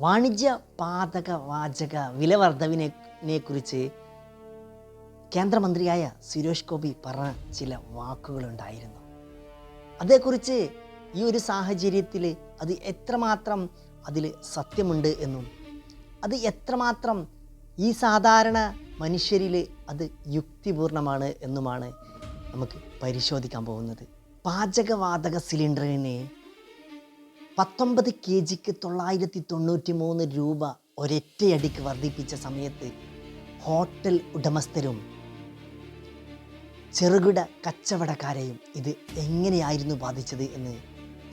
വാണിജ്യ പാതക വാചക വില വർധവിനെ കുറിച്ച് കേന്ദ്രമന്ത്രിയായ സുരേഷ് ഗോപി പറഞ്ഞ ചില വാക്കുകളുണ്ടായിരുന്നു. അതേക്കുറിച്ച് ഈ ഒരു സാഹചര്യത്തിൽ അത് എത്രമാത്രം അതിൽ സത്യമുണ്ട് എന്നും അത് എത്രമാത്രം ഈ സാധാരണ മനുഷ്യരിൽ അത് യുക്തിപൂർണമാണ് എന്നുമാണ് നമുക്ക് പരിശോധിക്കാൻ പോകുന്നത്. പാചകവാതക സിലിണ്ടറിന് 19 kg 993 രൂപ ഒരൊറ്റയടിക്ക് വർദ്ധിപ്പിച്ച സമയത്ത് ഹോട്ടൽ ഉടമസ്ഥരും ചെറുകിട കച്ചവടക്കാരെയും ഇത് എങ്ങനെയായിരുന്നു ബാധിച്ചത് എന്ന്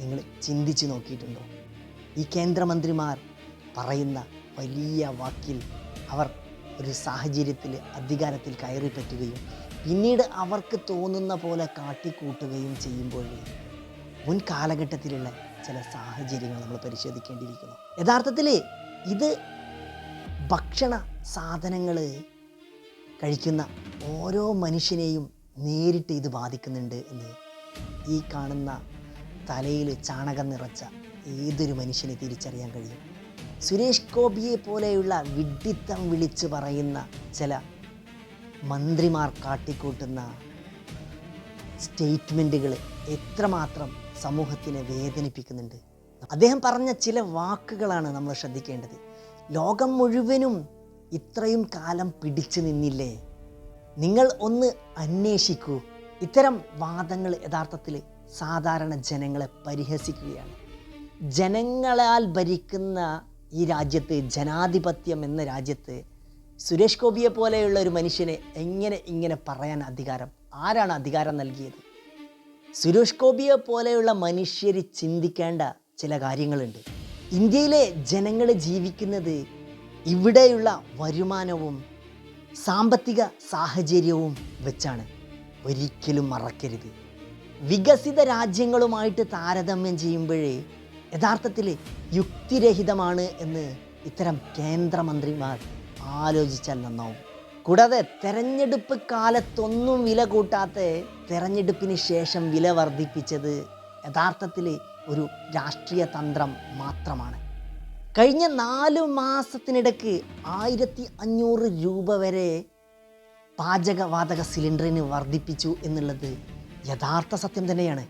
നിങ്ങൾ ചിന്തിച്ചു നോക്കിയിട്ടുണ്ടോ? ഈ കേന്ദ്രമന്ത്രിമാർ പറയുന്ന വലിയ വാക്കിൽ അവർ ഒരു സാഹചര്യത്തിൽ അധികാരത്തിൽ കയറി പറ്റുകയും പിന്നീട് അവർക്ക് തോന്നുന്ന പോലെ കാട്ടിക്കൂട്ടുകയും ചെയ്യുമ്പോൾ മുൻ കാലഘട്ടത്തിലുള്ള ചില സാഹചര്യങ്ങൾ നമ്മൾ പരിശോധിക്കേണ്ടിയിരിക്കുന്നു. യഥാർത്ഥത്തിൽ ഇത് ഭക്ഷണ സാധനങ്ങൾ കഴിക്കുന്ന ഓരോ മനുഷ്യനെയും നേരിട്ട് ഇത് ബാധിക്കുന്നുണ്ട് എന്ന് ഈ കാണുന്ന തലയിൽ ചാണകം നിറച്ച ഏതൊരു മനുഷ്യനെ തിരിച്ചറിയാൻ കഴിയും. സുരേഷ് ഗോപിയെ പോലെയുള്ള വിഡ്ഢിത്തം വിളിച്ച് പറയുന്ന ചില മന്ത്രിമാർ കാട്ടിക്കൂട്ടുന്ന സ്റ്റേറ്റ്മെൻറ്റുകൾ എത്രമാത്രം സമൂഹത്തിനെ വേദനിപ്പിക്കുന്നുണ്ട്. അദ്ദേഹം പറഞ്ഞ ചില വാക്കുകളാണ് നമ്മൾ ശ്രദ്ധിക്കേണ്ടത്. ലോകം മുഴുവനും ഇത്രയും കാലം പിടിച്ചു നിന്നില്ലേ, നിങ്ങൾ ഒന്ന് അന്വേഷിക്കൂ. ഇത്തരം വാദങ്ങൾ യഥാർത്ഥത്തിൽ സാധാരണ ജനങ്ങളെ പരിഹസിക്കുകയാണ്. ജനങ്ങളാൽ ഭരിക്കുന്ന ഈ രാജ്യത്ത്, ജനാധിപത്യം എന്ന രാജ്യത്ത് സുരേഷ് ഗോപിയെ പോലെയുള്ള ഒരു മനുഷ്യനെ എങ്ങനെ ഇങ്ങനെ പറയാൻ അധികാരം? ആരാണ് അധികാരം നൽകിയത്? സുരേഷ് ഗോപിയെ പോലെയുള്ള മനുഷ്യർ ചിന്തിക്കേണ്ട ചില കാര്യങ്ങളുണ്ട്. ഇന്ത്യയിലെ ജനങ്ങൾ ജീവിക്കുന്നത് ഇവിടെയുള്ള വരുമാനവും സാമ്പത്തിക സാഹചര്യവും വെച്ചാണ്. ഒരിക്കലും മറക്കരുത്. വികസിത രാജ്യങ്ങളുമായിട്ട് താരതമ്യം ചെയ്യുമ്പോഴേ യഥാർത്ഥത്തിൽ യുക്തിരഹിതമാണ് എന്ന് ഇത്തരം കേന്ദ്രമന്ത്രിമാർ ആലോചിച്ചാൽ നന്നാവും. കൂടാതെ തെരഞ്ഞെടുപ്പ് കാലത്തൊന്നും വില കൂട്ടാത്ത തെരഞ്ഞെടുപ്പിന് ശേഷം വില വർദ്ധിപ്പിച്ചത് യഥാർത്ഥത്തിൽ ഒരു രാഷ്ട്രീയ തന്ത്രം മാത്രമാണ്. കഴിഞ്ഞ 4 മാസത്തിനിടയ്ക്ക് 1500 രൂപ വരെ പാചകവാതക സിലിണ്ടറിന് വർദ്ധിപ്പിച്ചു എന്നുള്ളത് യഥാർത്ഥ സത്യം തന്നെയാണ്.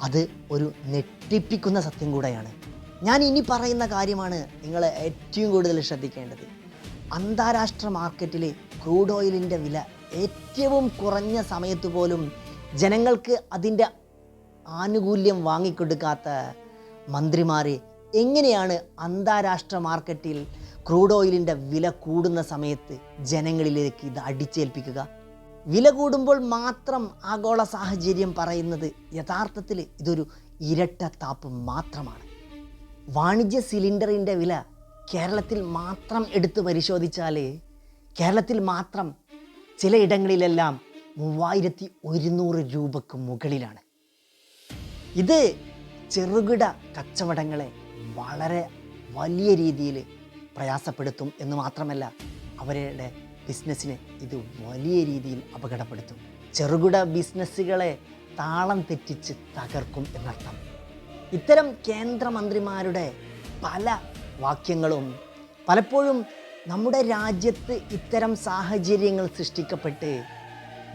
അത് ഒരു ഞെട്ടിപ്പിക്കുന്ന സത്യം കൂടെയാണ്. ഞാൻ ഇനി പറയുന്ന കാര്യമാണ് നിങ്ങൾ ഏറ്റവും കൂടുതൽ ശ്രദ്ധിക്കേണ്ടത്. അന്താരാഷ്ട്ര മാർക്കറ്റിൽ ക്രൂഡ് ഓയിലിൻ്റെ വില ഏറ്റവും കുറഞ്ഞ സമയത്ത് പോലും ജനങ്ങൾക്ക് അതിൻ്റെ ആനുകൂല്യം വാങ്ങിക്കൊടുക്കാത്ത മന്ത്രിമാർ എങ്ങനെയാണ് അന്താരാഷ്ട്ര മാർക്കറ്റിൽ ക്രൂഡ് ഓയിലിൻ്റെ വില കൂടുന്ന സമയത്ത് ജനങ്ങളിലേക്ക് ഇത് അടിച്ചേൽപ്പിക്കുക? വില കൂടുമ്പോൾ മാത്രം ആഗോള സാഹചര്യം പറയുന്നത് യഥാർത്ഥത്തിൽ ഇതൊരു ഇരട്ടത്താപ്പ് മാത്രമാണ്. വാണിജ്യ സിലിണ്ടറിൻ്റെ വില കേരളത്തിൽ മാത്രം എടുത്ത് പരിശോധിച്ചാൽ കേരളത്തിൽ മാത്രം ചിലയിടങ്ങളിലെല്ലാം 3100 രൂപക്ക് മുകളിലാണ്. ഇത് ചെറുകിട കച്ചവടങ്ങളെ വളരെ വലിയ രീതിയിൽ പ്രയാസപ്പെടുത്തും എന്ന് മാത്രമല്ല, അവരുടെ ബിസിനസ്സിനെ ഇത് വലിയ രീതിയിൽ അപകടപ്പെടുത്തും. ചെറുകിട ബിസിനസ്സുകളെ താളം തെറ്റിച്ച് തകർക്കും എന്നർത്ഥം. ഇത്തരം കേന്ദ്രമന്ത്രിമാരുടെ പല വാക്യങ്ങളും പലപ്പോഴും നമ്മുടെ രാജ്യത്ത് ഇത്തരം സാഹചര്യങ്ങൾ സൃഷ്ടിക്കപ്പെട്ട്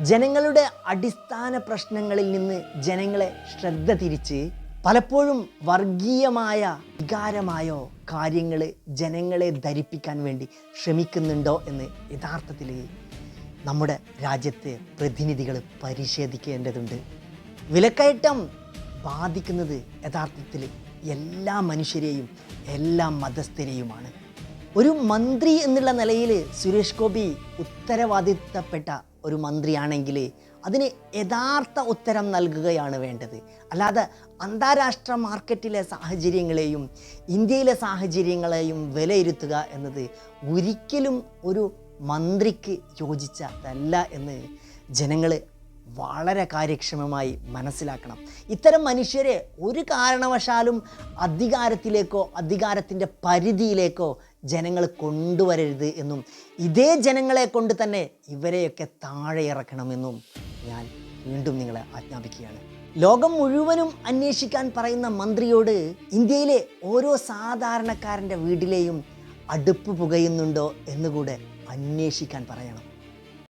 ജനങ്ങളുടെ അടിസ്ഥാന പ്രശ്നങ്ങളിൽ നിന്ന് ജനങ്ങളെ ശ്രദ്ധ തിരിച്ച് പലപ്പോഴും വർഗീയമായ വികാരമായോ കാര്യങ്ങൾ ജനങ്ങളെ ധരിപ്പിക്കാൻ വേണ്ടി ശ്രമിക്കുന്നുണ്ടോ എന്ന് യഥാർത്ഥത്തിൽ നമ്മുടെ രാജ്യത്തെ പ്രതിനിധികൾ പരിശോധിക്കേണ്ടതുണ്ട്. വിലക്കയറ്റം ബാധിക്കുന്നത് യഥാർത്ഥത്തിൽ എല്ലാ മനുഷ്യരെയും എല്ലാ മതസ്ഥരെയുമാണ്. ഒരു മന്ത്രി എന്നുള്ള നിലയിൽ സുരേഷ് ഗോപി ഉത്തരവാദിത്തപ്പെട്ട ഒരു മന്ത്രിയാണെങ്കിൽ അതിന് യഥാർത്ഥ ഉത്തരം നൽകുകയാണ് വേണ്ടത്. അല്ലാതെ അന്താരാഷ്ട്ര മാർക്കറ്റിലെ സാഹചര്യങ്ങളെയും ഇന്ത്യയിലെ സാഹചര്യങ്ങളെയും വിലയിരുത്തുക എന്നത് ഒരിക്കലും ഒരു മന്ത്രിക്ക് യോജിച്ചതല്ല എന്ന് ജനങ്ങൾ വളരെ കാര്യക്ഷമമായി മനസ്സിലാക്കണം. ഇത്തരം മനുഷ്യരെ ഒരു കാരണവശാലും അധികാരത്തിലേക്കോ അധികാരത്തിൻ്റെ പരിധിയിലേക്കോ ജനങ്ങൾ കൊണ്ടുവരരുത് എന്നും ഇതേ ജനങ്ങളെ കൊണ്ട് തന്നെ ഇവരെയൊക്കെ താഴെ ഇറക്കണമെന്നും ഞാൻ വീണ്ടും നിങ്ങളെ ആജ്ഞാപിക്കുകയാണ്. ലോകം മുഴുവനും അന്വേഷിക്കാൻ പറയുന്ന മന്ത്രിയോട് ഇന്ത്യയിലെ ഓരോ സാധാരണക്കാരൻ്റെ വീട്ടിലെയും അടുപ്പ് പുകയുന്നുണ്ടോ എന്നുകൂടെ അന്വേഷിക്കാൻ പറയണം.